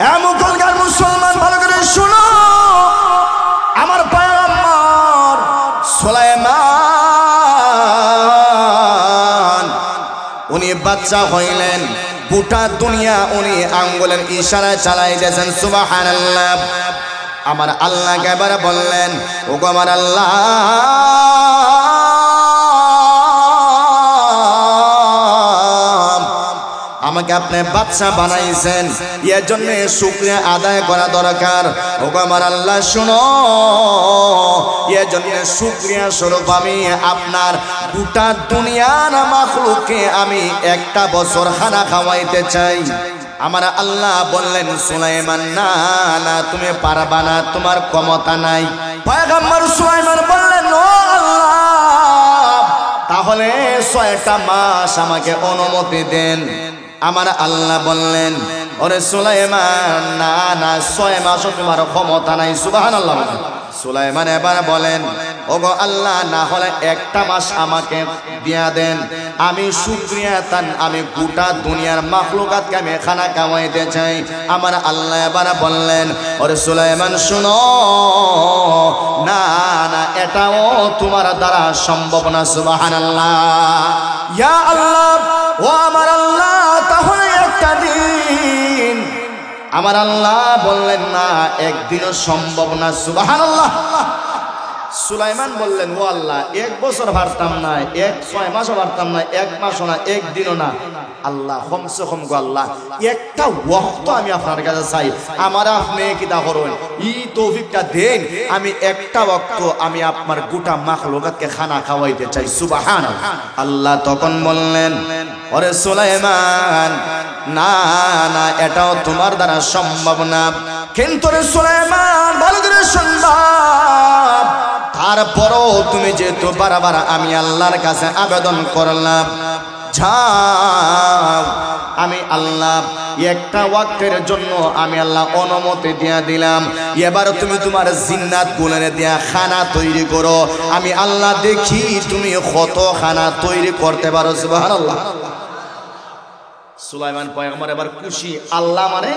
মুসলমান মুসলমান ভালো করে শুনো, আমার পয়গম্বর সুলাইমান উনি বাচ্চা হইলেন, গোটা দুনিয়া উনি আঙ্গুলের ইশারায় চালাই দিয়েছেন। সুবহানাল্লাহ। আমার আল্লাহকে এবার বললেন, ওগো আমার আল্লাহ, আমাকে আপনি বাদশা বানাইছেন, এর জন্য শুকরিয়া আদায় করা দরকার। ওগো আমার আল্লাহ শুনো, এর জন্য শুকরিয়া স্বরূপ আমি আপনার গোটা দুনিয়ার মাখলুককে আমি একটা বছর খানা খাওয়াইতে চাই। আমার আল্লাহ বললেন, সুলাইমান না না, তুমি পারবা না, তোমার ক্ষমতা নাই। পয়গম্বর সুলাইমান বললেন, ও আল্লাহ, তাহলে 6টা মাস আমাকে অনুমতি দেন। আমার আল্লাহ বললেন, ওরে সুলাইমান, না না, 6 মাসও তোমার ক্ষমতা নাই। সুবহানাল্লাহ। সুলাইমান এবার বলেন, ওগো আল্লাহ, না হলে 1টা মাস আমাকে দিয়া দেন, আমি শুকরিয়া তান আমি গোটা দুনিয়ার মাখলুকাতকে আমি খানা খাওয়াইতে চাই। আমার আল্লাহ এবার বললেন, ওরে সুলাইমান শুনো, না না, এটাও তোমার দ্বারা সম্ভব না। সুবহানাল্লাহ। ইয়া আল্লাহ, ও আমার আল্লাহ, তাহলে একটা দিন। আমার আল্লাহ বললেন, না, একদিনও সম্ভব না। সুবহানাল্লাহ। সুলাইমান বললেন, ও আল্লাহ, 1 বছর পারতাম না, 6 মাসও পারতাম না, 1 মাসও না, 1 দিনও না। আল্লাহ, কমসে কম গো আল্লাহ, একটা ওয়াক্ত আমি আপনার কাছে চাই, আমার আপনি কিতা করুন, ই তৌফিকটা দেন, আমি একটা ওয়াক্ত আমি আপনার গোটা মাখলুকাতকে খানা খাওয়াইতে চাই। সুবহানাল্লাহ। আল্লাহ তখন বললেন, ওরে সুলাইমান, না না, এটাও তোমার দ্বারা সম্ভব না। কিন্তু রে সুলাইমান, ভালো করে শুনবা, তারপরও তুমি যেহেতু বারবার আমি আল্লাহর কাছে আবেদন করলাম, যাও, আমি আল্লাহ একটা ওয়াক্তের জন্য আমি আল্লাহ অনুমতি দিয়া দিলাম, এবার তুমি তোমার জিন্নাত গুলোরে দিয়া খানা তৈরি করো, আমি আল্লাহ দেখি তুমি কত খানা তৈরি করতে পারো। সুবহানাল্লাহ। সুলাইমান পয়গম্বর এবার খুশি, আল্লাহ মানে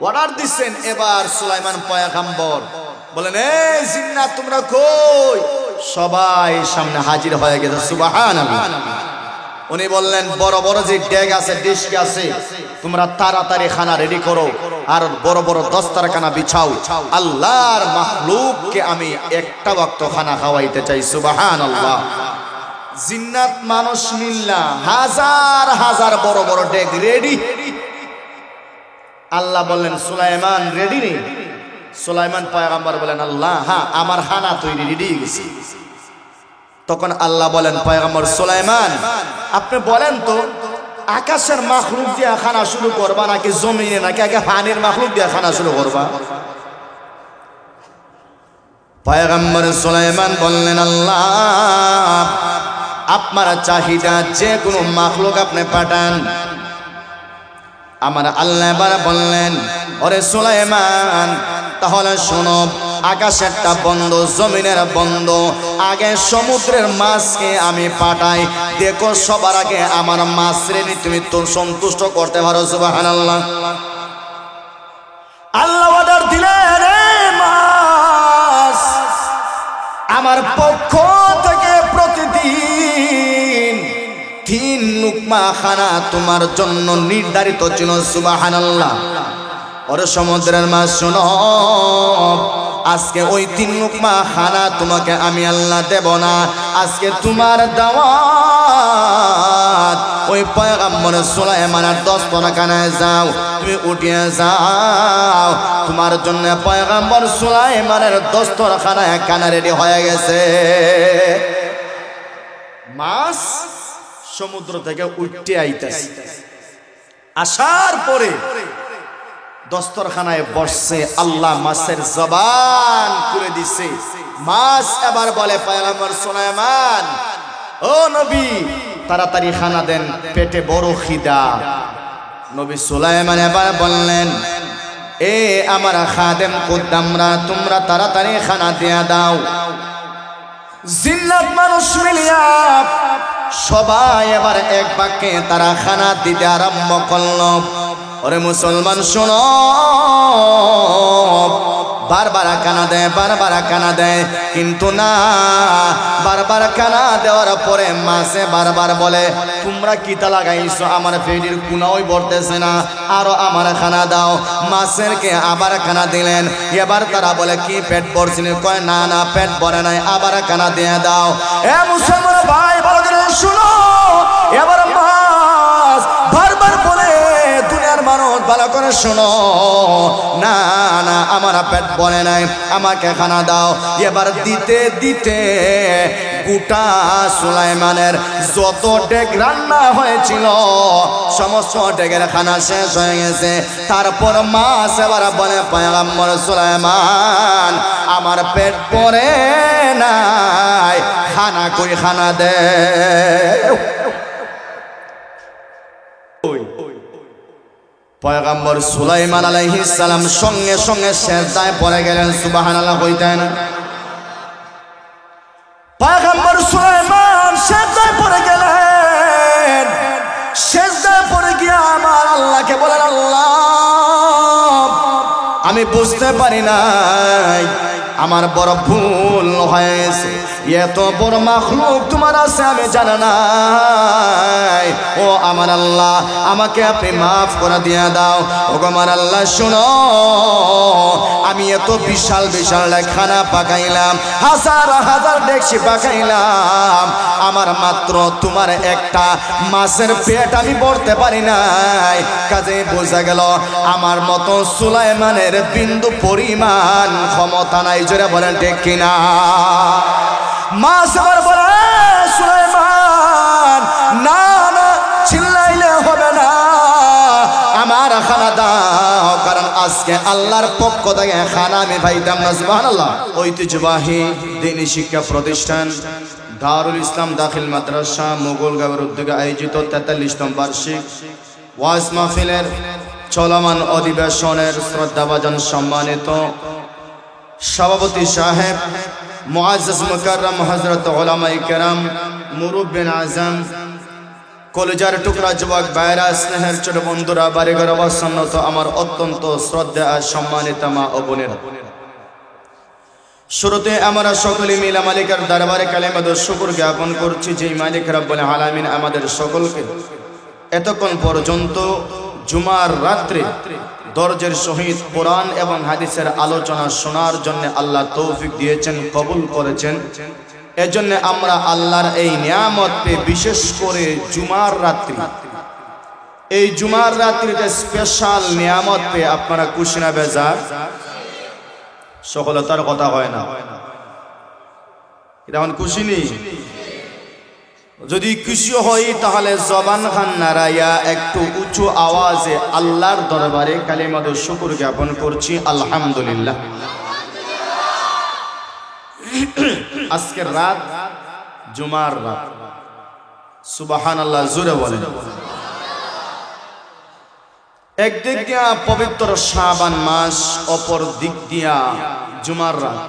অর্ডার দিচ্ছেন। এবার সুলাইমান পয়গম্বর বলেন, এই জিন্নাত তোমরা কই? সবাই সামনে হাজির হয়ে গেছে। সুবহানাল্লাহ। উনি বললেন, বড় বড় যে ডেগ আছে, ডিশ আছে, তোমরা তাড়াতাড়ি খানা রেডি করো, আর বড় বড় দস্তারখানা বিছাও, আল্লাহর মাখলুককে আমি একটা ওয়াক্ত খানা খাওয়াইতে চাই। সুবহানাল্লাহ। জিন্নাত মানুষ মিল্লা হাজার হাজার বড় বড় ডেগ রেডি। আল্লাহ বললেন, সুলাইমান রেডি নেই? সুলাইমান পয়গম্বর বলেন, আল্লাহ, হ্যাঁ, আমার খানা তৈরি রেডি হয়ে গেছে। তখন আল্লাহ বলেন, পয়গম্বর সুলাইমান, আপনি বলেন তো, আকাশের মাখলুক দিয়ে খানা শুরু করবা নাকি জমিনে, নাকি আগে পানির মাখলুক দিয়ে খানা শুরু করবা? পয়গম্বর সুলাইমান বললেন, আল্লাহ, আপনার চাহিদা যে কোনো মাখলুক আপনি পাঠান। আমার আল্লাহ এবার বললেন, ওরে সুলাইমান, তাহলে শোনো, আকাশেরটা বন্ধ, জমিনের বন্ধ, আগে সমুদ্রের মাছকে আমি পাঠাই, দেখো সবার আগে আমার মাছ শ্রেণী তুমি তো সন্তুষ্ট করতে পারো। সুবহানাল্লাহ। আল্লাহ অর্ডার দিলেন, মাছ আমার পক্ষ থেকে প্রতিদিন 3 লুকমা খানা তোমার জন্য নির্ধারিত ছিল। সুবহানাল্লাহ। ওরে সমুদ্রের মাছ শোনো, আজকে ওই 3 লুকমা খানা তোমাকে আমি আল্লাহ দেব না, আজকে তোমার দাওয়াত ওই পয়গম্বর সুলাইমানের দস্তরখানায় যাও, তুমি উঠিয়ে যাও, তোমার জন্য পয়গম্বর সুলাইমানের দস্তরখানায় খানা রেডি হয়ে গেছে। মাছ সমুদ্র থেকে উঠতে আইতেছে, আসার পরে দস্তরখানায় বসছে, আল্লাহ মাছের জবান খুলে দিছে। মাছ এবার বলে, পয়গম্বর সুলাইমান, ও নবী, তাড়াতাড়ি খানা দেন, পেটে বড় খিদা। নবী সুলাইমান এবার বললেন, এ আমার খাদেম কুদ্দামরা, তোমরা তাড়াতাড়ি খানা দিয়া দাও। জিন্নাত মানুষ মিলিয়া সবাই এবার এক বাক্যে তারা খানা দিতে আরম্ভ করল। ওরে মুসলমান শোনো, বারবার কানা দেয়, বারবার কানা দেয়, কিন্তু না, বারবার কানা দেওয়ার পরে মাছে বারবার বলে তোমরা কিতা লাগাইছো, আমার পেটের কুনাওই ভরতেছে না, আরো আমার খানা দাও। মাছেরকে আবার খানা দিলেন, এবার তারা বলে কি পেট ভরছিল, কয় না না পেট ভরে নাই, আবার খানা দিয়ে দাও। এ মুসলমান ভাই বলো শুনো, এবার মাছ বারবার বলে দুনিয়ার মানুষ ভালো করে শোনো, না না আমার পেট ভরে নাই, আমাকে খানা দাও। এবার দিতে দিতে গোটা সুলাইমানের যত ডেক রান্না হয়েছিল সমস্ত ডেকের খানা শেষ হয়ে গেছে। তারপর মাছ এবার বলে পয়গম্বর সুলাইমান আমার পেট ভরে নাই, খানা কই খানা দে। পয়গম্বর সুলাইমান আলাইহিস সালাম সঙ্গে সঙ্গে সিজদায় পড়ে গেলেন, সুবহানাল্লাহ কইতেন। পয়গম্বর সুলাইমান সিজদায় পড়ে গেলেন, সিজদায় পড়ে গিয়ে আমার আল্লাহকে বলেন আল্লাহ আমি বুঝতে পারি নাই, আমার বড় ভুল হয়েছে, এত বড় মাখলুক তোমার আছে আমি জানা নাই, ও আমার আল্লাহ আমাকে আপনি মাফ করে দিয়ে দাও। ও আমার আল্লাহ শুনো, আমি এত বিশাল বিশাল খানা পাকাইলাম, হাজার হাজার ডেকচি পাকাইলাম, আমার মাত্র তোমার একটা মাছের পেট আমি ভরতে পারি নাই, কাজে বোঝা গেল আমার মতো সুলাইমানের বিন্দু পরিমাণ ক্ষমতা নাই। জোরে বলেন ঠিক কিনা? মাছ আবার বলে সুলাইমান না না চিল্লাইলে হবে না, আমার খানা দাও, কারণ আজকে আল্লাহর পক্ষ থেকে খানা আমি পাইতাম না। সুবহানাল্লাহ। ঐতিহ্যবাহী দ্বীনি শিক্ষা প্রতিষ্ঠান দারুল ইসলাম দাখিল মাদ্রাসা মোগলগাঁওয়ের উদ্যোগে আয়োজিত ৪৩তম বার্ষিক ওয়াজ মাহফিলের চলমান অধিবেশনের শ্রদ্ধাভাজন সম্মানিত সভাপতি সাহেব মুআজ্জাজ মুকাররম হযরত উলামায়ে কেরাম, মুরব্বিন আযম, কলেজার টুকরা যুবক ভাইরা, স্নেহের ছোট বন্ধুরা, বাড়িঘর অবসন্নত আমার অত্যন্ত শ্রদ্ধা আর সম্মানিত মা ও বোনেরা, শুরুতে আমরা সকলে মিলে মালিকের দরবারে কালিমাত শুকর জ্ঞাপন করছি, যেই মালিক রব্বুল আলামিন আমাদের সকলকে এতক্ষণ পর্যন্ত জুমার রাত্রে দরজের সহিত কোরআন এবং হাদিসের আলোচনা শোনার জন্য আল্লাহ তৌফিক দিয়েছেন, কবুল করেছেন। এজন্য আমরা আল্লাহর এই নিয়ামত পেয়ে, বিশেষ করে জুমার রাত্রি, এই জুমার রাত্রিতে স্পেশাল নিয়ামত পেয়ে আপনারা খুশি না বেজার? সফলতার কথা হয় না, এটা এখন খুশি নেই। যদি খুশি হই তাহলে জবান খান নারাইয়া একটু উঁচু আওয়াজে আল্লাহর দরবারে কালিমাত শুকর জ্ঞাপন করছি আলহামদুলিল্লাহ। আজকের রাত জুমার রাত, সুবহানাল্লাহ জোরে বলেন। একদিক দিয়া পবিত্র শাবান মাস, অপর দিক দিয়া জুমার রাত।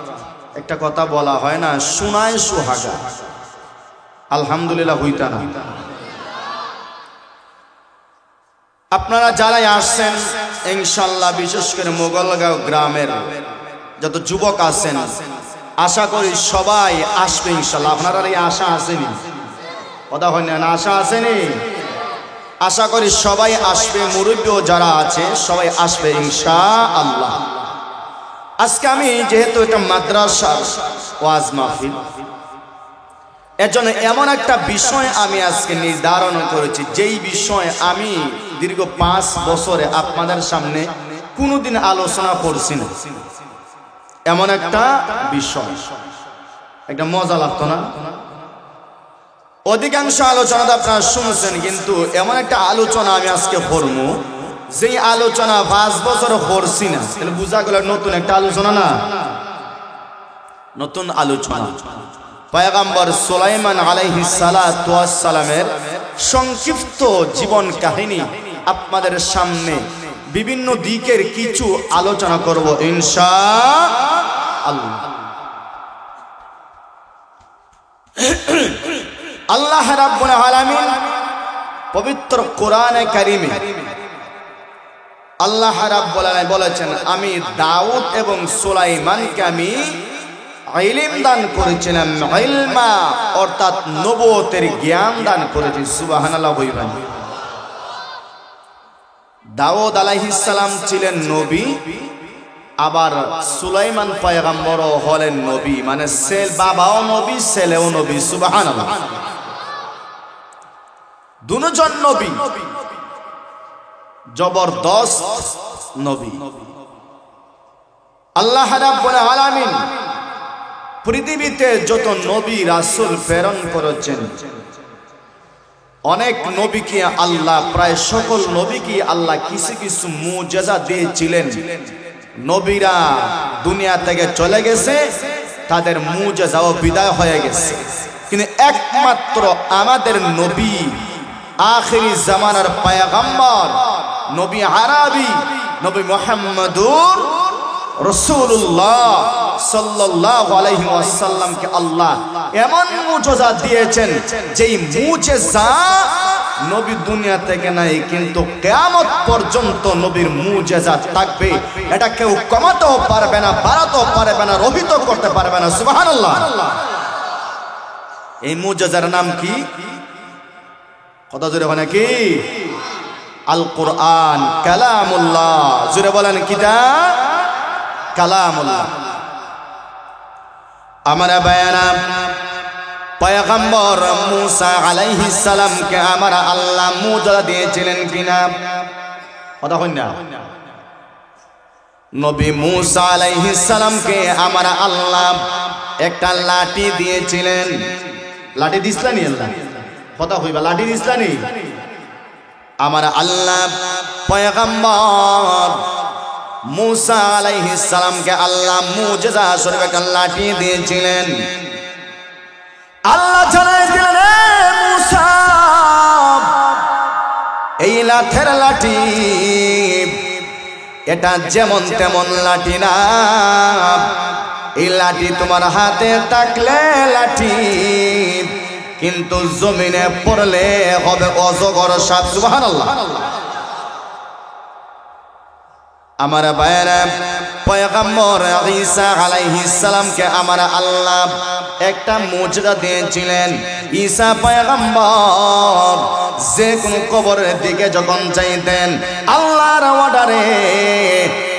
একটা কথা বলা হয় না, শোনায় সোহাগা, আলহামদুলিল্লাহ হইতা না। আপনারা যারাই আসছেন ইনশাআল্লাহ, বিশেষ করে মোগলগাঁও গ্রামের যত যুবক আছেন, আশা করি সবাই আসবে ইনশাআল্লাহ। আপনারা এই আশা আসেনি? কথা হয় না, আশা আসেনি? আশা করি সবাই আসবে, মুরব্বীও যারা আছে সবাই আসবে ইনশাআল্লাহ। আজকে আমি যেহেতু এটা মাদ্রাসার ওয়াজ মাহফিল, এজন্য এমন একটা বিষয় আমি আজকে নির্ধারণ করেছি, যেই বিষয় আমি দীর্ঘ 5 বছরে আপনাদের সামনে কোনোদিন আলোচনা করছি না। এমন একটা বিষয়, একটা মজা লাগতো না? অধিকাংশ আলোচনা আপনারা শুনছেন, কিন্তু এমন একটা আলোচনা আমি আজকে করব, যেই আলোচনা 5 বছর করছি না। তাহলে বুঝা গেল নতুন একটা আলোচনা না, নতুন আলোচনা। পয়গম্বর সুলাইমান আলাইহিস সালাতু ওয়াস সালামের সংক্ষিপ্ত জীবন কাহিনী আপনাদের সামনে বিভিন্ন দিকের কিছু আলোচনা করব ইনশাআল্লাহ। আল্লাহ রাব্বুল আলামিন পবিত্র কোরআনে কারিমে আল্লাহ রাব্বুল আলামিন বলেছেন আমি দাউদ এবং সুলাইমানকে আমি ইলম দান করেছিলাম, ইলমা অর্থাৎ নবুয়তের জ্ঞান দান করেছি। সুবহানাল্লাহ বলবেন। দাউদ আলাইহিস সালাম ছিলেন নবী, আবার সুলাইমান পয়গম্বরও হলেন নবী, মানে বাবাও নবী ছেলেও নবী। সুবহানাল্লাহ। দুজন নবী, জবরদস্ত নবী। আল্লাহ রাব্বুল আলামিন পৃথিবীতে যত নবী রাসূল প্রেরণ করেছেন, অনেক নবীকে আল্লাহ, প্রায় সকল নবীকে আল্লাহ কিছু কিছু মুজিজা দিয়েছিলেন। নবীরা দুনিয়া থেকে চলে গেছে, তাদের মুজিজাও বিদায় হয়ে গেছে, কিন্তু একমাত্র আমাদের নবী, আখিরি জামানার পয়গম্বর, নবী আরবি, নবী মুহাম্মদুর রাসূলুল্লাহ সাল্লাল্লাহু আলাইহি ওয়াসাল্লামকে আল্লাহ এমন মুজিজা দিয়েছেন, যেই মুজিজা নবী দুনিয়া থেকে নাই, কিন্তু কিয়ামত পর্যন্ত নবীর মুজিজা থাকবে। এটা কেউ কমাতেও পারবে না, বাড়াতেও পারবে না, রহিত করতে পারবে না। সুবহানাল্লাহ। এই মুজিজার নাম কি? কথা জোরে বলেন কি? আল কোরআন, কালামুল্লাহ। জোরে বলেন কিতাব কালামুল্লাহ। আমরা বায়ানা পয়গম্বর মুসা আলাইহিস সালামকে আমরা আল্লাহ মুজিজা দিয়েছিলেন কিনা? কথা কই না? নবী মুসা আলাইহিস সালামকে আমরা আল্লাহ একটা লাঠি দিয়েছিলেন। লাঠি দিছলানি আল্লাহ? কথা কইবা, লাঠি দিছলানি? আমার আল্লাহ পয়গম্বর মুসা আলাইহিস সালামকে আল্লাহ মুজিজা স্বরূপ একটা লাঠি দিয়েছিলেন। আল্লাহ জানাই দিলেন, মুসা এই লাঠের লাঠি এটা যেমন তেমন লাঠি না, এই লাঠি তোমার হাতে থাকলে লাঠি, কিন্তু জমিনে পড়লে হবে অজগর সাপ। সুবহানাল্লাহ। আমার ভাইরা পয়গম্বর ঈসা আলাইহিস সালামকে আমরা আল্লাহ একটা মুজিজা দিয়েছিলেন। ঈসা পয়গম্বর যে কোন কবরের দিকে যখন যাইতেন, আল্লাহর অর্ডারে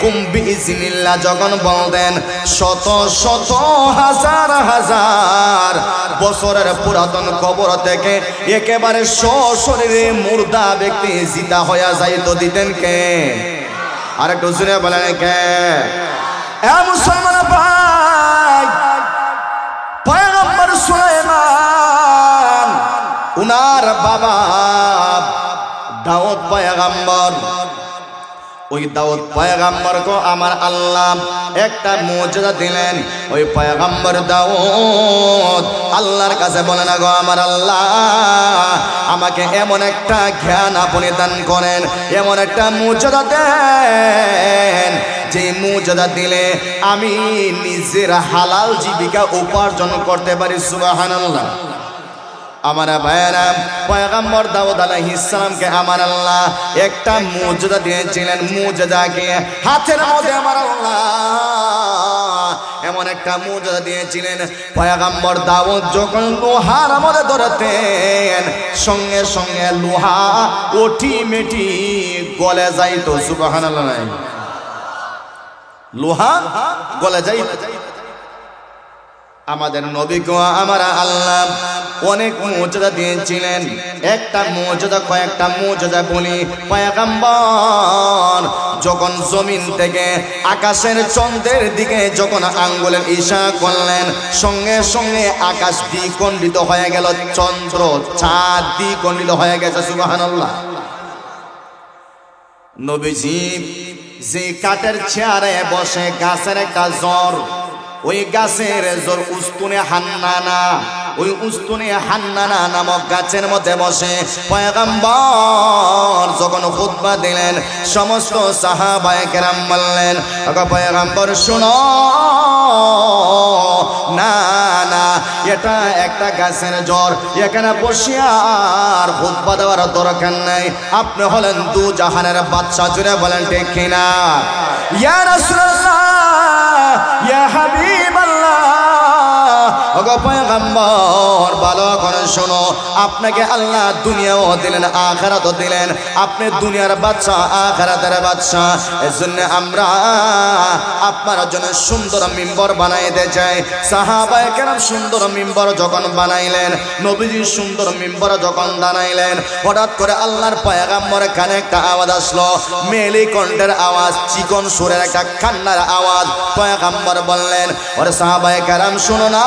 কুম্বি ইজনিল্লাহ যখন বলতেন, শত শত হাজার হাজার বছরের পুরাতন কবর থেকে একেবারে সশরীরে মুর্দা ব্যক্তি জিন্দা হয়ে যাইতো দিতেন কে? আর একটু জোরে বলেন কে? এ মুসলমান ভাই, পয়গম্বর সুলাইমান উনার বাবা দাউদ পয়গম্বর, ওই দাউদ পয়গম্বরকে আমার আল্লাহ একটা মুজিজা দিলেন। ওই পয়গম্বর দাউদ আল্লাহর কাছে বলেন, গো আমার আল্লাহ, আমাকে এমন একটা জ্ঞান আপনি দান করেন, এমন একটা মুজিজা দেন, যে মুজিজা দিলে আমি নিজের হালাল জীবিকা উপার্জন করতে পারি। সুবহানাল্লাহ। আমার ভাইয়েরা পয়গম্বর দাউদ আলাইহিস সালামকে আমার আল্লাহ একটা মুজিজা দিয়েছিলেন। মুজিজাকে হাতের মধ্যে আমার আল্লাহ এমন একটা মুজিজা দিয়েছিলেন, পয়গম্বর দাউদ যখন লোহার মধ্যে ধরতেন, সঙ্গে সঙ্গে লোহা অটোমেটি গলে যাইতো। সুবহানাল্লাহ। লোহা গলে যাইতো। আমাদের নবীকে আমরা আল্লাহ অনেক মুজিজা দিয়েছিলেন। একটা মুজিজা, কয়েকটা মুজিজা বলি। পয়গম্বর যখন জমিন থেকে আকাশের চন্দ্রের দিকে যখন আঙ্গুলের ইশারা করলেন, সঙ্গে সঙ্গে আকাশ দ্বিখণ্ডিত হয়ে গেল, চন্দ্র চাঁদ দ্বিখণ্ডিত হয়ে গেছে। সুবহানাল্লাহ। নবীজি যে কাঠের চেয়ারে বসে, গাছের একটা জ্বর, ওই গাছের জোর উস্তুনে হান্নানা, ওই উস্তুনে হান্নানা নামক গাছের মধ্যে বসে পয়গম্বর যখন খুতবা দিলেন, সমস্ত সাহাবায়ে কেরাম বললেন, ওগো পয়গম্বর শুনো, না না, এটা একটা গাছের জ্বর, এখানে বসিয়া আর খুতবা দেওয়ার দরকার নাই। আপনি হলেন দু জাহানের বাদশা, জুড়ে বলেন ঠিক কিনা? ইয়া রাসূলুল্লাহ, ইয়া হাবিবাল্লাহ, ওগো পয়গম্বর, ভালো করে শোনো, আপনাকে আল্লাহ দুনিয়াও দিলেন আখিরাতও দিলেন, আপনি দুনিয়ার বাদশা আখিরাতের বাদশা। এজন্য আমরা আপনার জন্য সুন্দর মিম্বর বানাইতে চাই। সাহাবায়ে কেরাম সুন্দর মিম্বর যখন বানাইলেন, নবীজি সুন্দর মিম্বর যখন বানাইলেন, হঠাৎ করে আল্লাহর পয়গম্বরের কানে একটা আওয়াজ আসলো, মেলি কণ্ঠের আওয়াজ, চিকন সুরের একটা কান্নার আওয়াজ। পয়গম্বর বললেন, ওরে সাহাবায়ে কেরাম শোনো না,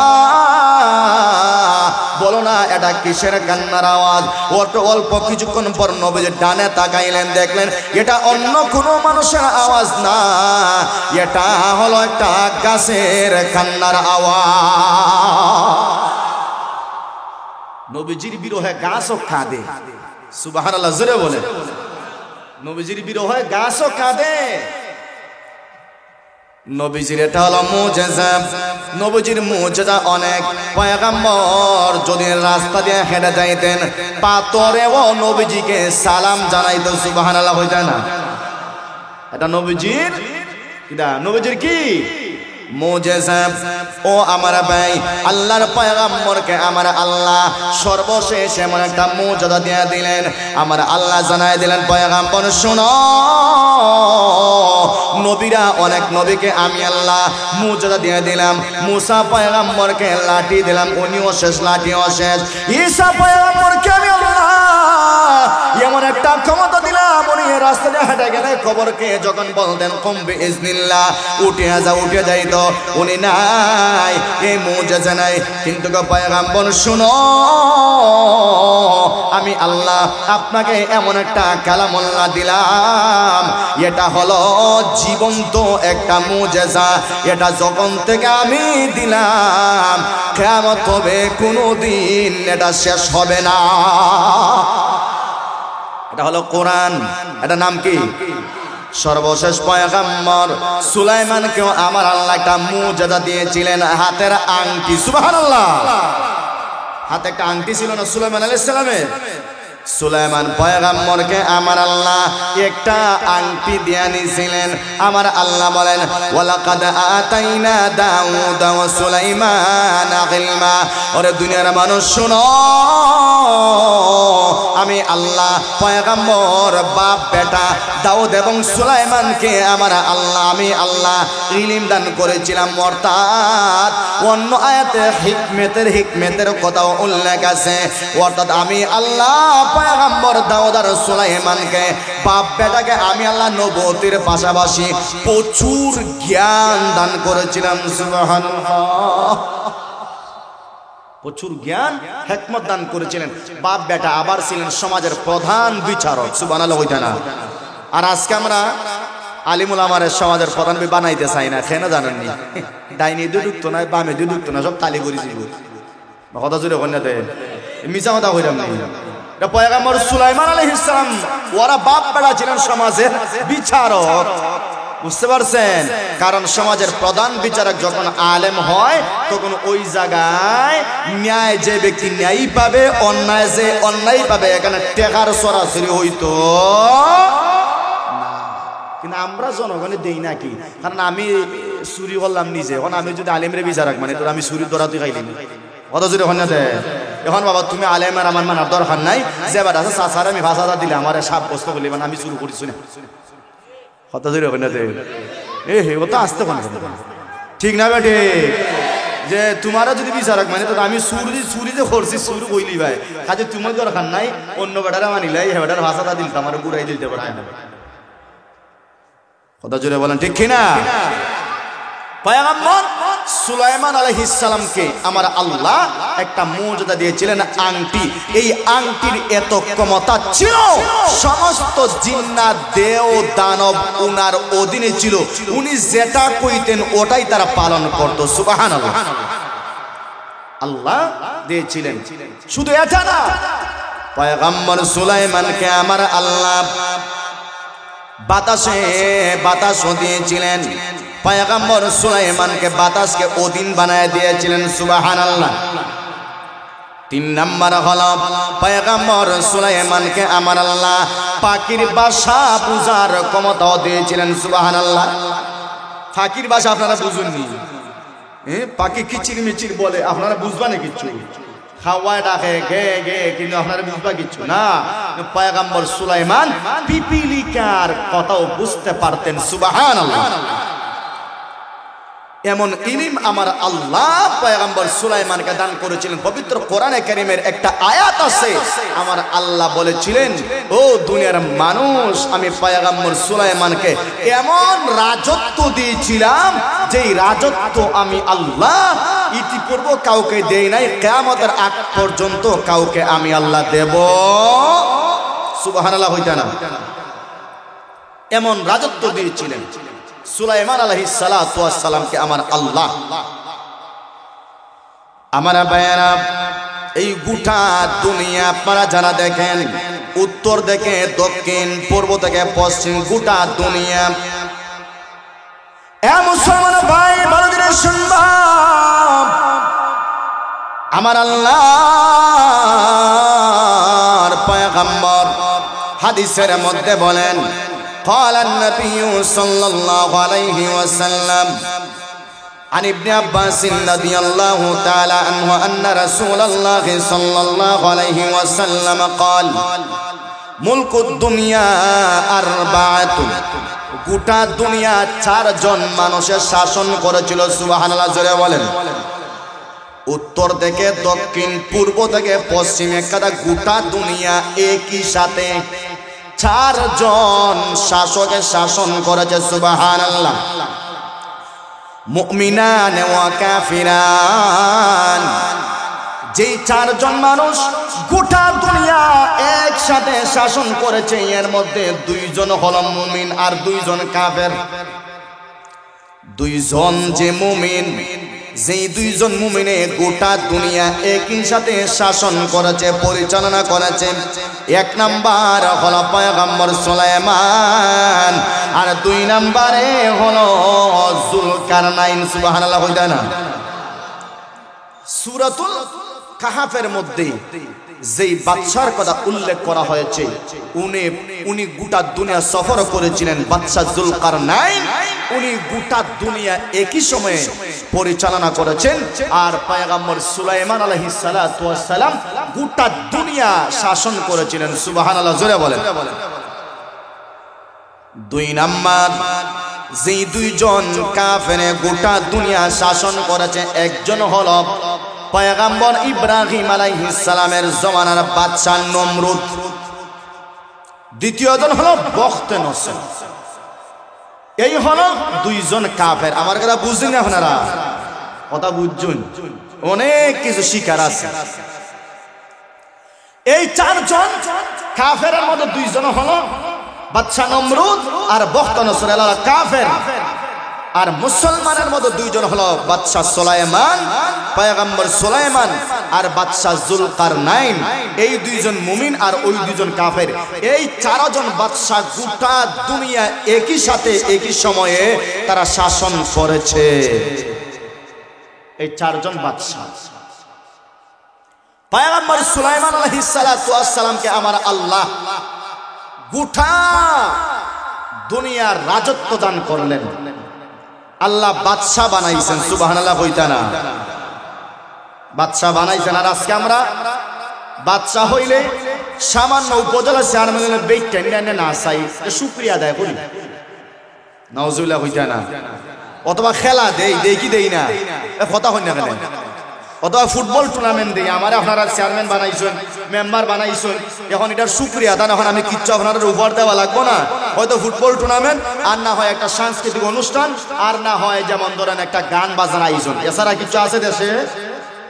বলো না এটা কিসের কান্নার আওয়াজ? অল্প কিছুক্ষণ পর নবীজি ডানে তাকাইলেন, দেখলেন এটা অন্য কোনো মানুষের আওয়াজ না, এটা হলো একটা গাছের কান্নার আওয়াজ। নবীজির বিরহে গাছও কাঁদে, সুবহানাল্লাহ, জোরে বলে। নবীজির বিরহে গাছও কাঁদে। নবীজির এটা হলো মুজিজা, নবীজির মুজিজা অনেক। পয়গম্বর যদি রাস্তা দিয়ে হেঁটে যাইতেন, পাথরেও নবীজিকে সালাম জানাইতো, সুবহানাল্লাহ, হইতা না? এটা নবীজির কিডা, নবীজির কি মুজিজা। ও আমার ভাই, আল্লাহর পয়গম্বরকে আমার আল্লাহ সর্বশেষ এমন একটা মুজিজা দিয়ে দিলেন। আমার আল্লাহ জানাই দিলেন, পয়গম্বর শোনো, নবীরা অনেক নবীকে আমি আল্লাহ মুজিজা দিয়ে দিলাম। মুসা পয়গম্বরকে লাঠি দিলাম, উনিও শেষ, লাঠিও শেষ। ঈসা পয়গম্বরকে আমি আল্লাহ এমন একটা ক্ষমতা দিলাম, উনি রাস্তা দিয়ে হেঁটে গেলে খবরকে যখন বলতেন কুম বিইজনিল্লাহ, উঠে যা, উঠে যাইত। উনি নাই, এই মুজিজা নাই। কিন্তু পয়গম্বর শুনো, আমি আল্লাহ আপনাকে এমন একটা কালামুল্লাহ দিলাম, এটা হলো জীবন্ত একটা মুজিজা। এটা যখন থেকে আমি দিলাম, কিয়ামত হবে, কোনোদিন এটা শেষ হবে না। এটা হলো কোরআন। এটা নাম কি? সর্বশেষ পয়গম্বর সুলাইমানকেও আমার আল্লাহ একটা মুজিজা দিয়েছিলেন, হাতের আংটি, সুবহানাল্লাহ। হাতে একটা আংটি ছিল না সুলাইমান আলাইহিস সালামের? সুলাইমান পয়গম্বরকে আমার আল্লাহ একটা আংটি দিয়ে নিয়েছিলেন। আমার আল্লাহ বলেন, ওয়ালাকাদ আতাইনা দাউদা ওয়া সুলাইমানা ইলমা। ওরে দুনিয়ার মানুষ শোনো, আমি আল্লাহ পয়গম্বর বাপ বেটা দাউদ এবং সুলাইমানকে আমার আল্লাহ, আমি আল্লাহ ইলম দান করেছিলাম। অর্থাৎ অন্য আয়াতে হিকমতের কথাও উল্লেখ আছে। অর্থাৎ আমি আল্লাহ পয়গম্বর দাউদ আর সুলাইমানকে বাপ বেটাকে আমি আল্লাহ নবুয়তের পাশাপাশি প্রচুর জ্ঞান দান করেছিলাম, সুবহানাল্লাহ। প্রচুর জ্ঞান হিকমত দান করেছিলেন। বাপ বেটা আবার ছিলেন সমাজের প্রধান বিচারক, সুবহানাল্লাহ, হইতা না? আর আজকে আমরা আলিমুল আমারের সমাজের প্রধান বানাইতে চাই না, কেন জানেননি? ডাইনি দিয়ে ঢুকতো না, বামে দিয়ে ঢুকতো না, সব তালি করেছি। কথা জুড়ে কন্যাতে মিছা কথা কইলাম নেই। পয়গম্বর সুলাইমান আলাইহিস সালাম ওরা বাপ বেটা ছিলেন সমাজের বিচারক, বুঝতে পারছেন? কারণ সমাজের প্রধান বিচারক যখন আলেম হয়, তখন ওই জায়গায় ন্যায় যে ব্যক্তি ন্যায় পাবে, অন্যায় যে অন্যায় পাবে, এখানে টেকার সরাসরি হইতো না। কিন্তু আমরা জনগণে দেই নাকি? কারণ আমি চুরি করলাম নিজে, এখন আমি যদি আলেমরে বিচারক মানে, তো আমি চুরির ধরা তুই খাইলি কত জোরে হন না? এখন বাবা তুমি আলেমের আমার মানার দরকার নাই, যে বাদ আছে চাচার আমি 5,000 দিলে আমার সাব্যস্ত করলি মানে আমি চুরি করিস না, কত জোরে হন না? হে ও তো আসতে কোন ঠিক না বেটে? যে তোমারও যদি বিচারক মানে, তো আমি চুরি যে করছি চুরি কইলি ভাই, কাজে তোমার দরকার নাই, অন্য বেটারা মানিলাই, হে বেটার 5,000 দিল আমার গুড়াই দিতে পারে। কত জোরে বলেন ঠিক কিনা? পয়গম্বর সুলাইমান আলাইহিস সালামকে আমার আল্লাহ একটা মুজিজা দিয়েছিলেন, আংটি। এই আংটির এত ক্ষমতা ছিল, সমস্ত জিন্নাত দেও দানব উনার অধীনে ছিল। উনি যেটা কইতেন ওটাই তারা পালন করত, সুবহানাল্লাহ। আল্লাহ দিয়েছিলেন। শুধু এটা না, পয়গম্বর সুলাইমানকে আমার আল্লাহ বাতাসও দিয়েছিলেন। পয়গম্বর সুলাইমানকে বাতাসকে অধীন বানায় দিয়েছিলেন সুবহানাল্লাহ। 3 নাম্বার হলো পয়গম্বর সুলাইমানকে আমার আল্লাহ পাখির ভাষা বুঝার ক্ষমতাও দিয়েছিলেন সুবহানাল্লাহ। পাখির ভাষা আপনারা বুঝুননি? পাখি কিচির মিচির বলে, আপনারা বুঝবা না কিচ্ছু? হাওয়ায় ডাকে গে গে, কিন্তু আপনারা বুঝবা কিচ্ছু না। পয়গম্বর সুলাইমান পিপিলিকার কথাও বুঝতে পারতেন সুবহানাল্লাহ। এমন ইলম আমার আল্লাহ পয়গম্বর সুলাইমানকে দান করেছিলেন। পবিত্র কোরআনে কারীমের একটা আয়াত আছে, আমার আল্লাহ বলেছিলেন, ও দুনিয়ার মানুষ, আমি পয়গম্বর সুলাইমানকে এমন রাজত্ব দিয়েছিলাম যেই রাজত্ব আমি আল্লাহ ইতিপূর্বে কাউকে দেই নাই, কিয়ামতের আগ পর্যন্ত কাউকে আমি আল্লাহ দেব। সুবহানাল্লাহ হইতা না? এমন রাজত্ব দিয়েছিলেন সুলাইমান আলাইহিস সালাতু ওয়াস সালামকে আমার আল্লাহ। আমার ভাইয়েরা, এই গোটা দুনিয়া আপনারা যারা দেখেন, উত্তর থেকে দক্ষিণ, পূর্ব থেকে পশ্চিম, গোটা দুনিয়া, এ মুসলমান ভাই ভালো করে শুনবা, আমার আল্লাহর পয়গম্বর হাদিসের মধ্যে বলেন, قال النبي صلى الله عليه وسلم عن ابن عباس رضي الله تعالى عنه أن رسول الله صلى الله عليه وسلم قال ملك الدنيا أربعة। গোটা দুনিয়া 4 জন মানুষের শাসন করেছিল। সুবহানাল্লাহ জোরে বলেন। উত্তর থেকে দক্ষিণ, পূর্ব থেকে পশ্চিমে, কাদা গোটা দুনিয়া একই সাথে 4 জন শাসকের শাসন করেছে। সুবহানাল্লাহ। মুমিনান ওয়া কাফিরান, যেই 4 জন মানুষ গোটা দুনিয়া একসাথে শাসন করেছে, এর মধ্যে 2 জন হলো মুমিন আর 2 জন কাফের। 2 জন যে মুমিন, যেই 2 জন মুমিনে গোটা দুনিয়া একই সাথে শাসন করেছে, পরিচালনা করেছে, 1 নাম্বার হলো পয়গম্বর সুলাইমান, আর 2 নম্বরে হলো যুলকারনাইন। সুবহানাল্লাহ হইতা না? সূরাতুল কাহাফের মধ্যে যেই বাদশার কথা উল্লেখ করা হয়েছে, উনি গোটা দুনিয়া সফর করেছিলেন। বাদশা যুলকারনাইন উনি গোটা দুনিয়া একই সময়ে পরিচালনা করেছেন, আর পয়গম্বর সুলাইমান আলাইহিস সালাতু ওয়াস সালাম গোটা দুনিয়া শাসন করেছিলেন। সুবহানাল্লাহ জোরে বলেন। 2 নাম্বার, যেই 2 জন কাফের গোটা দুনিয়া শাসন করেছে, একজন হলো পয়গম্বর ইব্রাহিম আলাইহিস সালামের জমানার বাদশা নমরুদ, দ্বিতীয়জন হলো বখতেনসর। এই হলো 2 জন কাফের। আমার কথা বুঝছেন আপনারা? কথা বুঝছেন? অনেক কিছু শিকার আছে। এই 4 জন কাফেরের মধ্যে 2 জন হলো বাদশা নমরুদ আর বখতেনসর, এরা কাফের। আর মুসলমানের মধ্যে 2 জন হলো বাদশা সুলাইমান, পয়গম্বর সুলাইমান, আর বাদশা যুলকারনাইন। এই 2 জন মুমিন আর ওই 2 জন কাফের। এই 4 জন বাদশা গোটা দুনিয়া একই সাথে একই সময়ে তারা শাসন করেছে। এই 4 জন বাদশা পয়গম্বর সুলাইমান আলাইহিস সালাতু ওয়াস সালামকে আমার আল্লাহ গোটা দুনিয়ার রাজত্ব দান করলেন। আল্লাহ বাদশা বানাইছেন। সুবহানাল্লাহ হইতা না? বাদশা বানাইছেন। আর আজকে আমরা বাদশা হইলে সামান্য উপজেলা চেয়ারম্যানের বেইটা নিয়ে না চাই, শুকরিয়া আদায় করি। নাউজুবিল্লাহ হইতা না? অথবা খেলা দেই কি দেই না, কথা হই না কেন? অথবা ফুটবল টুর্নামেন্ট দেই, আমার আপনারা চেয়ারম্যান বানাইছেন, মেম্বার বানাইছেন, এখন এটার শুকরিয়া আদায়, এখন আমি কিচ্ছু আপনাদের উপহার দেওয়া লাগবো না। হয়তো ফুটবল টুর্নামেন্ট, আর না হয় একটা সাংস্কৃতিক অনুষ্ঠান, আর না হয় যেমন ধরেন একটা গান বাজার আয়োজন, এছাড়া কিছু আছে দেশে?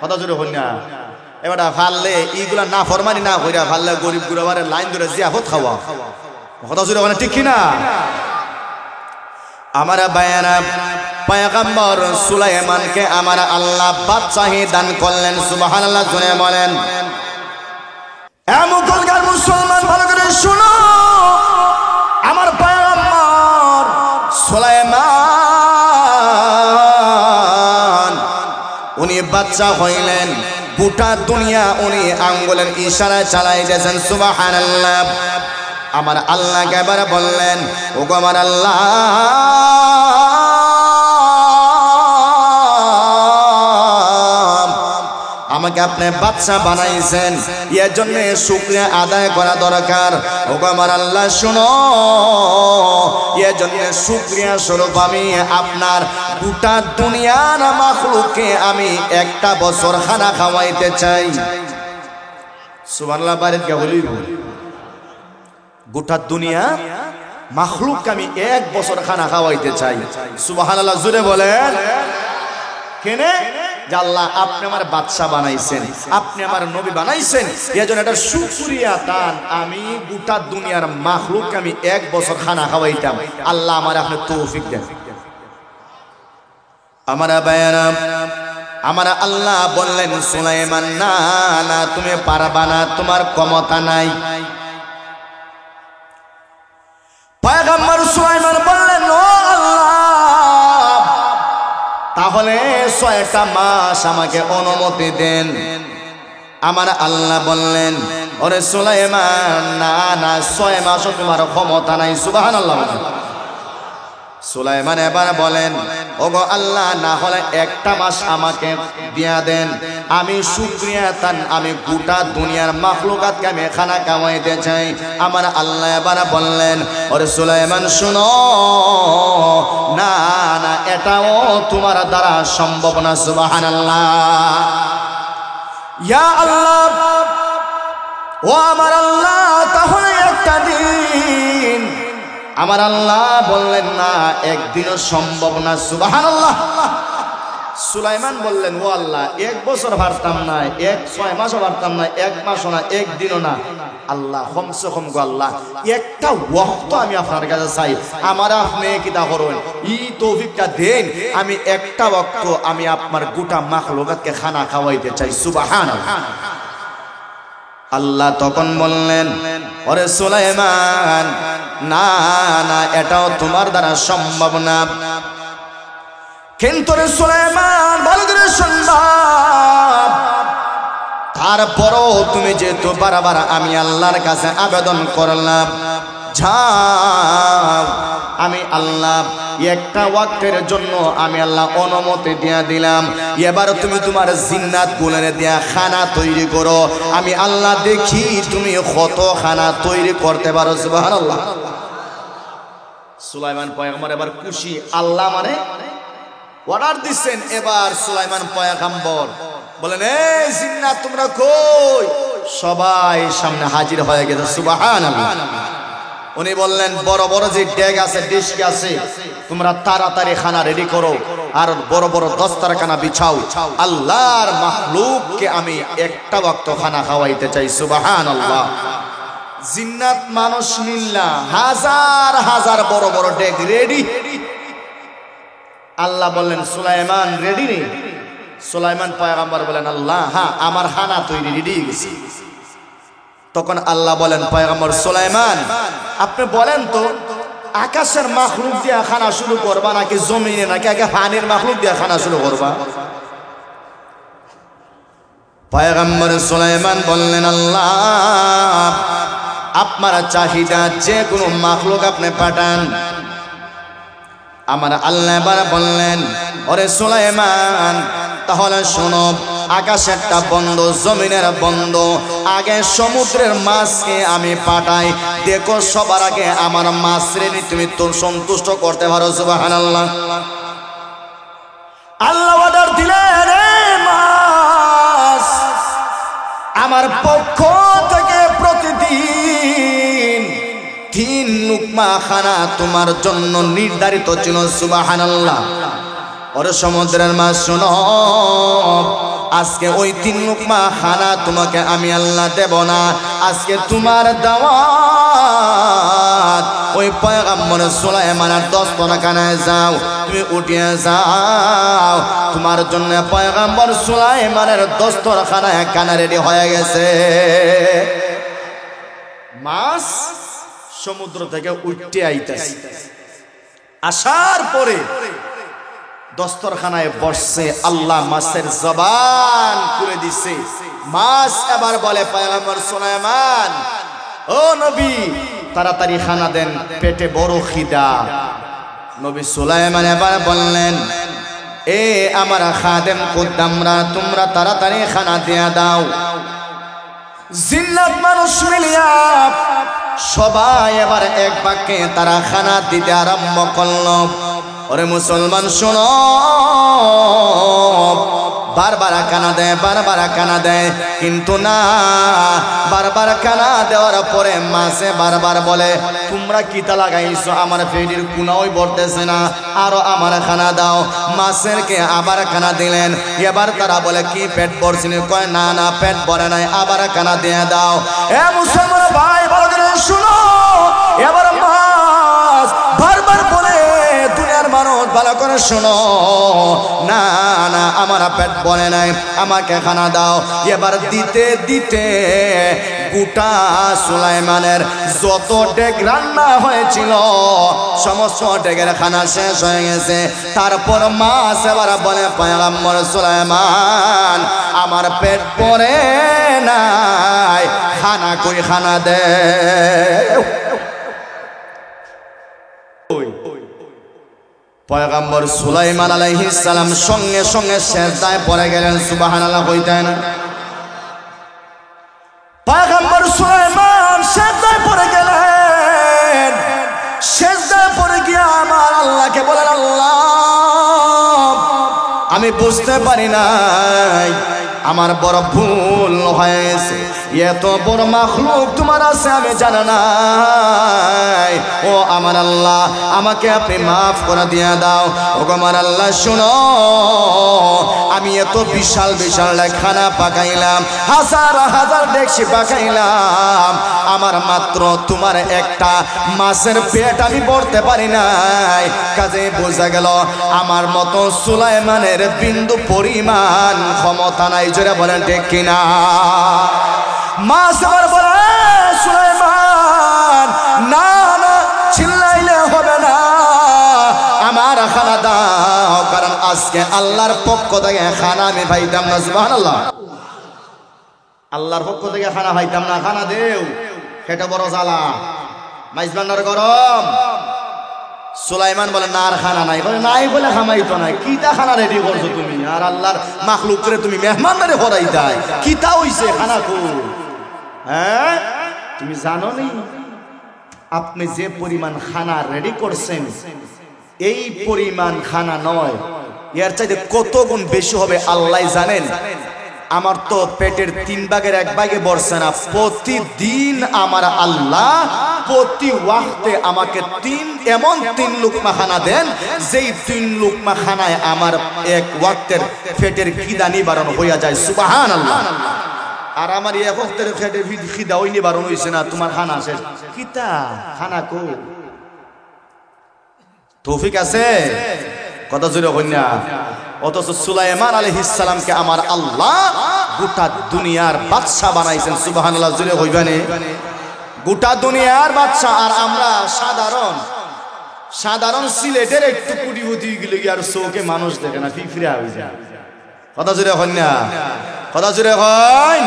কথা জোরে হই না? এবার ফাললে এইগুলা না ফরমানি না হইরা ফাললে গরিব গুড়াবারে লাইন ধরে জিয়াফত খাওয়া, কথা জোরে ওখানে ঠিক কিনা? আমার বায়ানা পয়গম্বর সুলাইমানকে আমার আল্লাহ বাদশাহী দান করলেন। সুবহানাল্লাহ জোরে বলেন। এ মুসলমান মুসলমান ভালো করে শুনো, আমার পয়গম্বর সুলাইমান বাচ্চা হইলেন, গোটা দুনিয়া উনি আঙ্গুলের ইশারায় চালাই দিয়েছেন। সুবহানাল্লাহ। আমার আল্লাহকে এবার বললেন, ওগো আমার আল্লাহ, আমাকে আপনি বাচ্চা বানাইছেন, এর জন্য শুকরিয়া আদায় করা দরকার। ওগো আমার আল্লাহ শুনো, এর জন্য শুকরিয়া স্বরূপ আমি আপনার গোটা দুনিয়ার মাখলুককে আমি একটা বছর খানা খাওয়াইতে চাই। সুবহানাল্লাহ। বাড়িতে বলি গোটা দুনিয়া মাখলুককে আমি এক বছর খানা খাওয়াইতে চাই। সুবহানাল্লাহ জুড়ে বলেন। কেনে? যে আল্লাহ আপনি আমার বাদশা বানাইছেন, আপনি আমার নবী বানাইছেন, এজন্য একটা শুকরিয়া দান, আমি গোটা দুনিয়ার মাখলুককে আমি এক বছর খানা খাওয়াইতাম। আল্লাহ আমার আপনি তৌফিক দেন। আমার ভাইয়েরা, আমার আল্লাহ বললেন সুলাইমান, না না তুমি পারবা না, তোমার ক্ষমতা নাই। পয়গম্বর সুলাইমান বললেন, ও আল্লাহ, তাহলে 6টা মাস আমাকে অনুমতি দেন। আমার আল্লাহ বললেন, ওরে সুলাইমান, না না 6 মাসও তোমার ক্ষমতা নাই। সুবহানাল্লাহ। সুলাইমান এবার বলেন, ওগো আল্লাহ, না হলে 1টা মাস আমাকে দিয়া দেন, আমি শুকরিয়া তান, আমি গোটা দুনিয়ার মাখলুকাতকে আমি খানা খাওয়াইতে চাই। আমার আল্লাহ এবার বললেন, ওরে সুলাইমান শুনো, না না এটাও তোমার দ্বারা সম্ভব না। সুবহানাল্লাহ। ইয়া আল্লাহ, ও আমার আল্লাহ, তাহলে একটা দিন। আমার আল্লাহ বললেন, না একদিনও সম্ভব না। সুবহানাল্লাহ। সুলাইমান বললেন, ও আল্লাহ, 1 বছর পারতাম না, 6 মাসও পারতাম না, 1 মাসও না, 1 দিনও না। আল্লাহ কমসে কম গো আল্লাহ একটা ওয়াক্ত আমি আপনার কাছে চাই, আমার আপনি কিতা করুন, ই তৌফিকটা দেন, আমি একটা ওয়াক্ত আমি আপনার গোটা মাখলুকাতকে খানা খাওয়াইতে চাই। সুবহানাল্লাহ। আল্লাহ তখন বললেন, ওরে সুলাইমান, না না এটাও তোমার দ্বারা সম্ভব না। কিন্তু রে সুলাইমান, ভালো করে শুনবা, তারপরও তুমি যেহেতু বারবার আমি আল্লাহর কাছে আবেদন করলাম, যাও, আমি আল্লাহ একটা ওয়াক্তের জন্য আমি আল্লাহ অনুমতি দিয়া দিলাম, এবার তুমি তোমার জিন্নাত গুলোরে দিয়া খানা তৈরি করো, আমি আল্লাহ দেখি তুমি কত খানা তৈরি করতে পারো। সুবহানাল্লাহ। সুলাইমান পয়গম্বর এবার খুশি, আল্লাহ মানে অর্ডার দিচ্ছেন। এবার সুলাইমান পয়গম্বর বলেন, এই জিন্নাত তোমরা কই? সবাই সামনে হাজির হয়ে গেছে। সুবহানাল্লাহ। উনি বললেন, বড় বড় যে ডেগ আছে, ডিশ আছে, তোমরা তাড়াতাড়ি খানা রেডি করো, আর বড় বড় দস্তরখানা বিছাও, আল্লাহর মাখলুককে আমি একটা ওয়াক্ত খানা খাওয়াইতে চাই। সুবহানাল্লাহ। জিন্নাত মানুষ মিল্লা হাজার হাজার বড় বড় ডেগ রেডি। আল্লাহ বললেন, সুলাইমান রেডি নেই? সুলাইমান পয়গম্বর বলেন, আল্লাহ হ্যাঁ, আমার খানা তৈরি রেডি গেছে। তখন আল্লাহ বলেন, পয়গম্বর সুলাইমান, আপনি বলেন তো, আকাশের মাখলুক দিয়ে খানা শুরু করবা নাকি জমিনে, নাকি আগে পানির মাখলুক দিয়ে খানা শুরু করবা? পয়গম্বর সুলাইমান বললেন, আল্লাহ আপনার চাহিদা যে কোনো মাখলুক আপনি পাঠান। আমার আল্লাহ এবার বললেন, ওরে সুলাইমান, তাহলে শোনো, আকাশেরটা বন্ধ, জমিনের বন্ধ, আগে সমুদ্রের মাছকে আমি পাঠাই, দেখো সবার আগে আমার মাছ রেডি তুমি তো সন্তুষ্ট করতে পারো। সুবহানাল্লাহ। আল্লাহ অর্ডার দিলেন, মাছ আমার পক্ষ থেকে প্রতিদিন 3 লুকমা খানা তোমার জন্য নির্ধারিত ছিল। সুবহানাল্লাহ। ওরে সমুদ্রের মাছ শোনো, আজকে ওই 3 লুকমা খানা তোমাকে আমি আল্লাহ দেব না, আজকে তোমার দাওয়াত ওই পয়গম্বর সুলাইমানের দস্তরখানায় যাও, তুমি উঠিয়ে যাও, তোমার জন্য পয়গম্বর সুলাইমানের দস্তরখানায় খানা রেডি হয়ে গেছে। মাছ সমুদ্র থেকে উঠতে আইতেছে, আসার পরে দস্তরখানায় বসছে, আল্লাহ মাছের জবান খুলে দিছে। মাছ এবার বলে পয়গম্বর সুলাইমান, ও নবী তাড়াতাড়ি খানা দেন, পেটে বড় খিদা। নবী সুলাইমান এবার বললেন, এ আমার খাদেম কুদ্দামরা, তোমরা তাড়াতাড়ি খানা দিয়া দাও। জিন্নাত মানুষ মিলিয়া সবাই এবার এক বাক্যে তারা খানা দিতে আরম্ভ করল। ওরে মুসলমান শোনো, বারবার কানা দেয়, বারবার কানা দেয়, কিন্তু না, বারবার কানা দেওয়ার পরে মাছে বারবার বলে, তোমরা কিতা লাগাইছো, আমার পেটের কুনাওই ভরতেছে না, আরো আমার খানা দাও। মাছেরকে আবার খানা দিলেন। এবার তারা বলে, কি পেট ভরছি? কয় না না, পেট ভরে নাই, আবার খানা দিয়ে দাও। এ মুসলমান ভাই বলদের শুনো, এবার মাছ বারবার বলে, দুনিয়ার মানুষ ভালো করে শোনো, না না, আমার পেট ভরে নাই, আমাকে খানা দাও। এবার দিতে দিতে গোটা সুলাইমানের যত ডেক রান্না হয়েছিল সমস্ত ডেকের খানা শেষ হয়ে গেছে। তারপর মাছ এবার বলে, পয়গম্বর সুলাইমান আমার পেট ভরে নাই, খানা কই, খানা দে। পয়গম্বর সুলাইমান আলাইহিস সালাম সঙ্গে সঙ্গে সিজদায় পড়ে গেলেন। সুবহানাল্লাহ কইতেন। পয়গম্বর সুলাইমান সিজদায় পড়ে গেলেন। সিজদায় পড়ে গিয়ে আমার আল্লাহকে বলেন, আল্লাহ আমি বুঝতে পারি নাই, আমার বড় ভুল হয়েছে, এত বড় মাখলুক তোমার আছে আমি জানা নাই। ও আমার আল্লাহ, আমাকে আপনি মাফ করে দিয়ে দাও। ও আমার আল্লাহ শুনো, আমি এত বিশাল বিশাল খানা পাকাইলাম, হাজার হাজার ডেকচি পাকাইলাম, আমার মাত্র তোমার একটা মাছের পেট আমি ভরতে পারি নাই। কাজে বোঝা গেল আমার মতো সুলাইমানের বিন্দু পরিমাণ ক্ষমতা নাই। জোরে বলেন ঠিক কিনা? মাছ আবার বলে, সুলাইমান না না, চিল্লাইলে হবে না, আমার খানা দাও, কারণ আজকে আল্লাহর পক্ষ থেকে খানা আমি পাইতাম না। সুবহানাল্লাহ। আল্লাহর পক্ষ থেকে খানা পাইতাম না, খানা দেও। খেটে বড় জ্বালা, মাইজ ভান্ডার গরম। সুলাইমান বলে, না আর খানা নাই। বলে, নাই বলে খামাইতো না, কিতা খানা রেডি করছো তুমি? আর আল্লাহর মাখলুক করে তুমি মেহমানদারে হরাই দেয়, কিতা হইছে খানা কো? হ্যাঁ, তুমি জানো নি আপনি যে পরিমাণ খানা রেডি করছেন, এই পরিমাণ খানা নয়, এর চাইতে কত গুণ বেশি হবে আল্লাহ জানেন। আমার তো পেটের 3 ভাগের 1 ভাগে ভরছে না। প্রতিদিন আমার আল্লাহ প্রতি ওয়াক্তে আমাকে এমন 3 লুকমা খানা দেন, যেই 3 লুকমা খানায় আমার 1 ওয়াক্তের পেটের খিদা নিবারণ হইয়া যায়। সুবহানাল্লাহ। আর আমার 1 ওয়াক্তের পেটের খিদা ওই নিবারণ হইছে না, তোমার খানা শেষ, কিতা খানা কো? তৌফিক আছে কথা জুড়ে কন্যা। অথচ সুলাইমান আলাইহিস সালামকে আমার আল্লাহ গোটা দুনিয়ার বাদশা বানাইছেন। সুবহানাল্লাহ জুড়ে হইবানে, গোটা দুনিয়ার বাদশা। আর আমরা সাধারণ সিলেটের একটু কুটিপতি গেলে আর চৌকে মানুষ দেখে না, ফিফরা হয়ে যায়। কথা জুড়ে কন্যা, কথা জুড়ে হয়,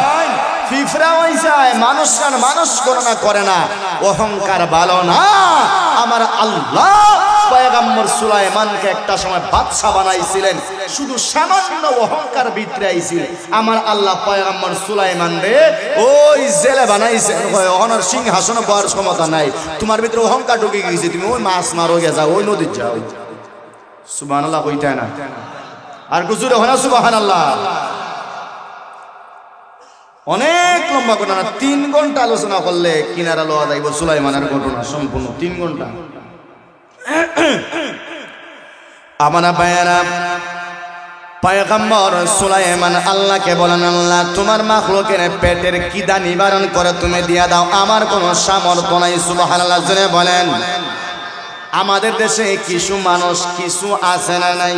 ফিফরা হয়ে যায়। মানুষ গণনা করে না, অহংকার ভালো না। আমার আল্লাহ পয়গম্বর সুলাইমানকে একটা সময় বাদশা বানাইছিলেন, শুধু সামান্য অহংকার ভিতরে আইছিল। আমার আল্লাহ পয়গম্বর সুলাইমান রে ওই জেলে বানাইছেন, ওনার সিংহাসন বসার ক্ষমতা নাই, তোমার ভিতরে অহংকার ঢুকে গেছে, তুমি ওই মাছ মারো গে যাও, ওই নদীর যাও। সুবহানাল্লাহ কইতে না, আর গুজুরে হয় না সুবহানাল্লাহ। অনেক লম্বা ঘটনা, 3 ঘন্টা আলোচনা করলে কিনারা লওয়া যাইব সুলাইমানের ঘটনা সম্পূর্ণ 3 ঘন্টা। আমার ভাইয়েরা, পয়গম্বর সুলাইমান আল্লাহকে বলেন, আল্লাহ তোমার মাখলুকের পেটের খিদা নিবারণ করে তুমি দিয়া দাও, আমার কোনো সামর্থ্য নাই। সুবহানাল্লাহ জোরে বলেন। আমাদের দেশে কিছু মানুষ কিছু আছে না নাই,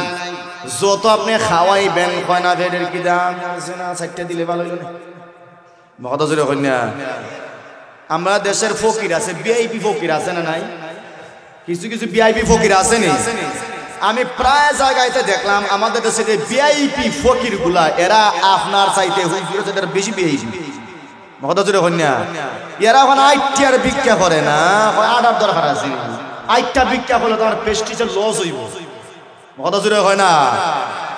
যত আপনি খাওয়াইবেন কয় না পেটের খিদা আছে না, 4টা দিলে ভালো হইল না। কথা জোরে কন্যা। আমরা দেশের ফকির আছে, ভিআইপি ফকির আছে না নাই? কিছু কিছু ভিআইপি ফকির আছে নি, আমি প্রায় জায়গাতে দেখলাম আমাদের দেশে যে ভিআইপি ফকির গুলা এরা আপনার চাইতে হুজুরের বেশি ভিআইপি কথা জোরে কন্যা এরা এখন আইটিআর ভিক্ষা করে না আডার দরকার আছে আইটা ভিক্ষা করলে তোমার প্রেস্টিজের লস হইব কথা জোরে হয় না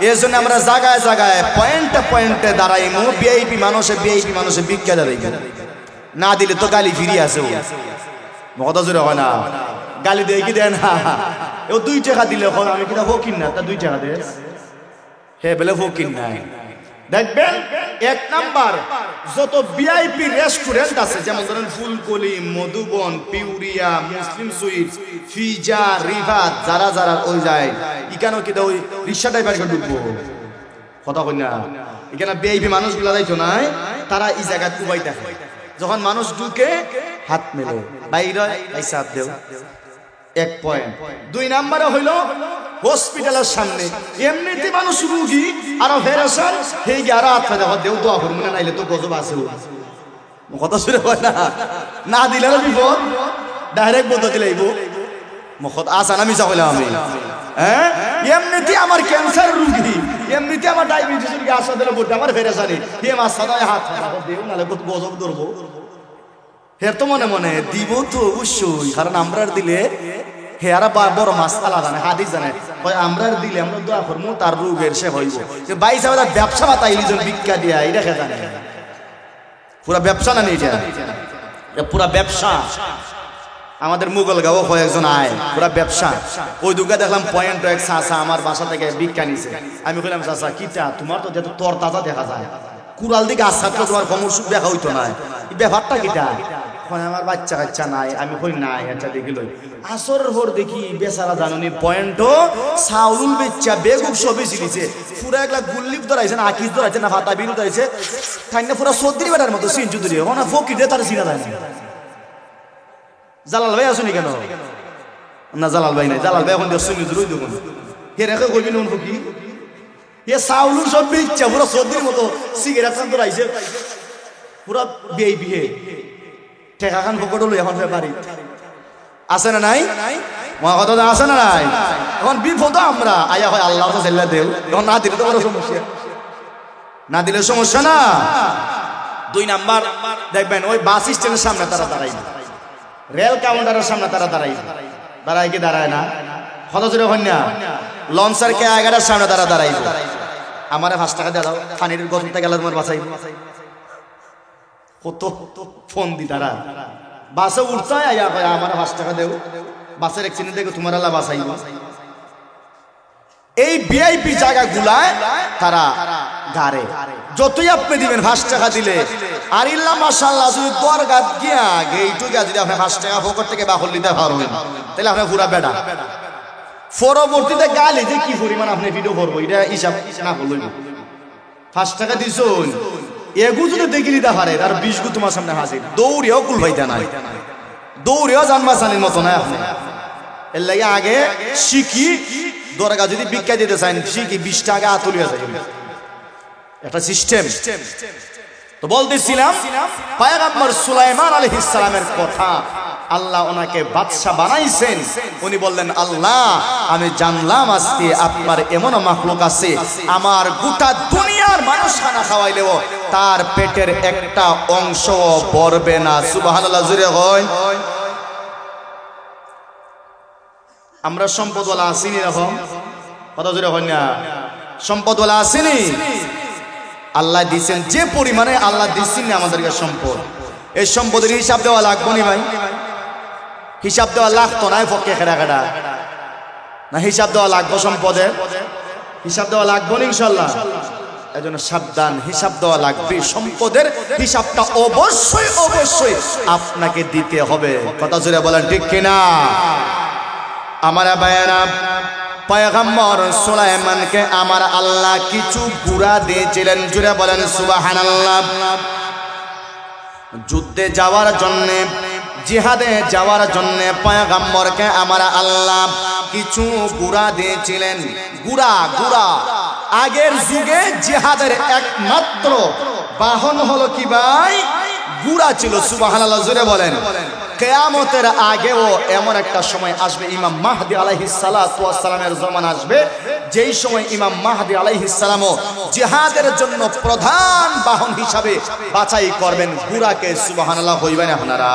এই জন্য আমরা জায়গায় জায়গায় পয়েন্টে পয়েন্টে দাঁড়াইমু ভিআইপি মানুষে ভিক্ষা দাঁড়াইব না দিলে তো গালি ফিরি আছে কথা জোরে হয় না গালি দিয়ে কি দেয় না ও 2 টাকা দিলে এখন আমি কিনা ফকির না তা 2 টাকা দে হে বলে ফকির নাই দেখবেন এক নাম্বার যত ভিআইপি রেস্টুরেন্ট আছে যেমন ধরেন ফুলকলি মধুবন পিউরিয়া মুসলিম সুইট ফিজা রিভাত যারা যারা ওই যায় ইকানো কি ওই রিক্সা ড্রাইভার কে ঢুকবো কথা কই না এখানে ভিআইপি মানুষগুলা যাইতো না তারা এই জায়গা কুবাই দেখে যখন মানুষ ঢুকে হাত মেলে বাইরে হিসাব দেও 1 পয়েন্ট 2 নম্বরে হইল হসপিটালের সামনে এমনিতে মানুষ রোগী আর ফেরেশান হেই যারা হাত দেখো দেও দোয়া করুন না নাইলে তো গজব আছে কথা শুনে হয় না দিলে না বিপদ ডাইরেক্ট বলতে দিলেইব মুখত আসান আমি যা কইলাম আমি হ্যাঁ এমনিতে আমার ক্যান্সার রোগী এমনিতে আমার ডায়াবেটিস রোগী আসা দিলে বলতে আমার ফেরেশানি হে মা সাদায় হাত দেখো দেও নালে কত গজব ধরবো হের তো মনে মনে দিব তো অবশ্যই কারণ আমরার দিলে হে আর বড় মাসআলা জানে হাদিস জানে কয় আমরার দিলে আমরা দোয়া করব তার রোগের সে হইব যে 22 ব্যবসা বাতাইলি জন ভিক্ষা দিয়া এটা কে জানে পুরো ব্যবসা না নিয়ে যায় পুরো ব্যবসা আমাদের মুগলগাঁও কয়েকজন আয় পুরো ব্যবসা ওই দুগা দেখলাম পয়েন্ট এক চাচা আমার বাসা থেকে ভিক্ষা নিছে আমি কইলাম চাচা কিটা তোমার তো যেত তোর তাজা দেখা যায় কুড়াল দিকে আসার তো তোমার কমর সুখ দেখা হইতো না এই ব্যাপারটা কিটা আমার বাচ্চা কাচ্চা নাই আমি কই নাই আচ্ছা দেখিল আসর ভোর দেখি বেচারা জানুনি পয়েন্টও সাউল বেচ্চা বেগুব সবে ছিলিছে পুরা একলা গুল্লিপ ধরাইছে না আকিস ধরাইছে না ফাতা বিরু ধরাইছে খাইনা পুরা সদ্রি বেটার মতো সিনচু ধরে না ফকির দিয়ে তার চিনা যায় না জালাল ভাই আসুনি কেন না জালাল ভাই নাই জালাল ভাই এখন দিয়ে শুনি ধরুই দেখুন হে রেখে কইবি নুন ফকির এ সাউলুর সব বেচ্চা পুরা সদ্রির মতো সিগারেট খান ধরাইছে পুরা ভিআইপি হে টেকা খান পকেটে লই এখন বাড়ি আছে না নাই মহা কথা আছে না নাই এখন বিপদ আমরা আয়া হয় আল্লাহ তো জেল্লা দেও এখন না দিলে তো বড় সমস্যা না দিলে সমস্যা না 2 নাম্বার দেখবেন ওই বাস স্ট্যান্ডের সামনে তারা দাঁড়াই রেল কাউন্টারের সামনে তারা দাঁড়ায় কি দাঁড়ায় না কত জোরে হন্যা লঞ্চার কে আগাটার সামনে তারা দাঁড়াইব আমারে 5 টাকা দাও পানির গরম থেকে গেলে তোমার বাঁচাইব কত ফোন দি তারা বাসে উঠছায় আয়া কয় আমার 5 টাকা দেও বাসের অ্যাক্সিডেন্ট দেখে তোমার আল্লাহ বাঁচাইব এই ভিআইপি জায়গাগুলায় তারা গারে যতই আপনি দিবেন 5 টাকা দিলে আর ইল্লা মাশাআল্লাহ যদি দরগাত গিয়া গেইটু গিয়া যদি আপনি 5 টাকা পকেট থেকে বাহল দিতে পারবেন তাহলে আপনি পুরা বেটা পরবর্তীতে গালি যে কি পরিমাণ আপনি ভিডিও করবো এটা হিসাব না করলেন 5 টাকা দিছুন এগু যদি দেখি নিতে পারে তার 20 গু তোমার সামনে হাজির দৌড়েও কুল ভাইতা নাই দৌড়েও জানমাসানির মতো না আপনি এর লাগে আগে শিখি দরগা যদি ভিক্ষা দিতে চান শিখি 20 টাকা আতুলিয়া যায় একটা সিস্টেম তো বলতেছিলাম পয়গম্বর সুলাইমান আলাইহিস সালামের কথা আল্লাহ ওনাকে বাদশা বানাইছেন উনি বললেন আল্লাহ আমি জানলাম আজকে আপনার এমন মাখলুক আছে আমার গোটা দুনিয়ার মানুষ খানা খাওয়াইলেও তার পেটের একটা অংশ ভরবে না সুবহানাল্লাহ জোরে হয় আমরা সম্পদওয়ালা আসিনি এরকম কত জোরে হয় না সম্পদওয়ালা আসিনি আল্লাহ দিয়েছেন যে পরিমাণে আল্লাহ দিচ্ছেন আমাদেরকে সম্পদ এই সম্পদের হিসাব দেওয়া লাগবে না ভাই হিসাব দেওয়া লাগতো না ফকে খেড়া খেড়া না হিসাব দেওয়া লাগবে সম্পদের হিসাব দেওয়া লাগবে না ইনশাআল্লাহ এজন্য সাবধান হিসাব দেওয়া লাগবে সম্পদের হিসাবটা অবশ্যই অবশ্যই আপনাকে দিতে হবে কথা জোরে বলেন ঠিক কিনা আমার ভাইয়েরা পয়গম্বর সুলাইমানকে আমার আল্লাহ কিছু গুড়া দিয়েছিলেন জুড়ে বলেন সুবহানাল্লাহ যুদ্ধে যাওয়ার জন্য জিহাদে যাওয়ার জন্য পয়গম্বরকে আমার আল্লাহ কিছু গুড়া দিয়েছিলেন গুড়া আগের যুগে জিহাদের একমাত্র বাহন হলো কি ভাই গুড়া ছিল সুবহানাল্লাহ জোরে বলেন কিয়ামতের আগেও এমন একটা সময় আসবে, ইমাম মাহদী আলাইহিস সালাতু ওয়াস সালামের জমান আসবে, যেই সময় ইমাম মাহদী আলাইহিস সালামও জিহাদের জন্য প্রধান বাহন হিসাবে বাছাই করবেন ঘোড়াকে। সুবহানাল্লাহ হইবেন আপনারা?